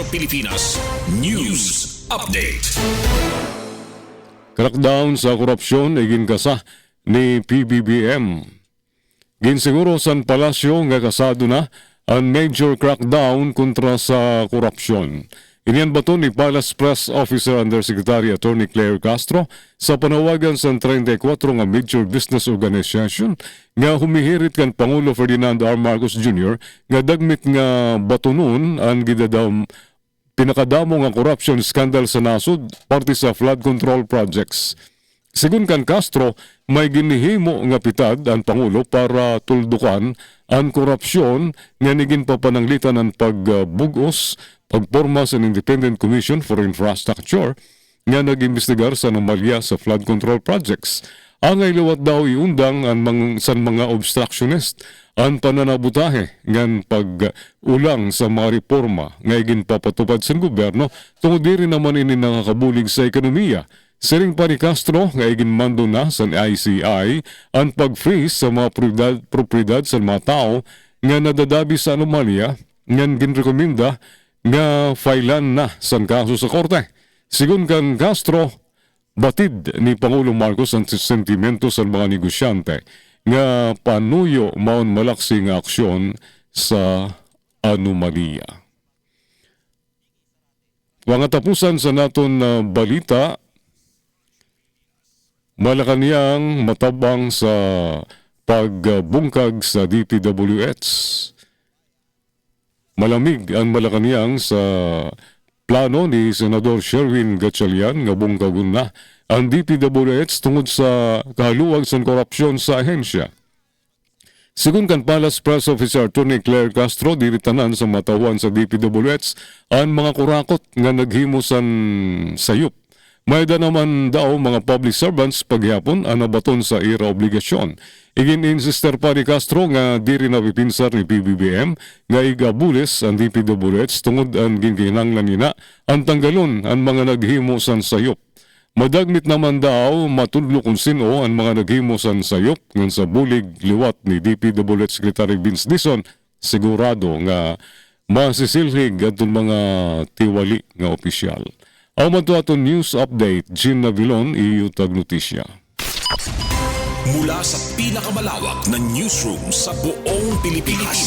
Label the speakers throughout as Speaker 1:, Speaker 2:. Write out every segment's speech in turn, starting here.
Speaker 1: Pilipinas News Update.
Speaker 2: Crackdown sa korupsyon ay ginkasa ni PBBM. Ginsiguro San Palacio nga kasado na ang major crackdown kontra sa korupsyon. Iniyan bato ni Palace Press Officer Undersecretary Attorney Claire Castro sa panawagan sa 34 nga major business organization nga humihirit kan Pangulo Ferdinand R. Marcos Jr. nga dagmit nga batunon ang gidadaw pinakadamo nga corruption scandal sa nasod parte sa flood control projects. Sigun kan Castro, may ginihimo nga pitad ang Pangulo para tuldukan ang korupsyon nga niging papananglitan ang pagbugos, pagporma sa Independent Commission for Infrastructure nga nag-imbestigar sa anomalya sa flood control projects. Ang liwat daw iundang ang mga obstructionist ang pananabutahe ngan pag-ulang sa mga reforma nga ginpapatupad sa gobyerno tungod diri naman ini nakakabulig sa ekonomiya. Siring pa ni Castro nga iginmando na sa ICI ang pag-freeze sa mga propriedad sa mga tao nga nadadabi sa anomalya ngan ginrekomenda nga filean na sa kaso sa korte. Sigun kan Castro, batid ni Pangulo Marcos ang sentimento sa mga negosyante nga panuyo maon malaksi nga aksyon sa anomalya. Mga tapusan sa naton balita, Malacanang matabang sa pagbungkag sa DPWH. Malamig ang Malacanang sa plano ni Senador Sherwin Gatchalian nga bungkagon na ang DPWH tungod sa kahaluwag sa korupsyon sa ahensya. Sigun kan Palace Press Officer Attorney Claire Castro, diritanan sa matawan sa DPWH ang mga kurakot nga naghimusan sayop. Mayda naman daw mga public servants paghapon ang nabaton sa ira obligasyon. Igin-insister pa ni Castro nga diri na pipinsar ni PBBM nga igabulis ang DPWH tungod ang ginginanglan nina ang tanggalon ang mga naghimusan sayop. Madagmit naman daw matudlo kung sino ang mga naghimusan sayop ngan sa bulig liwat ni DPWH Secretary Vince Dizon, sigurado nga masisilhig atong mga tiwali nga opisyal. Ang aton news update, Jim Navilon, iutag notisya.
Speaker 1: Mula sa pinakamalawak na newsroom sa buong Pilipinas,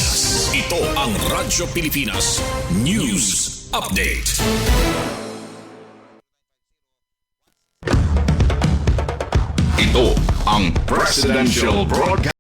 Speaker 1: ito ang Radyo Pilipinas News Update. Ito ang Presidential Broadcast.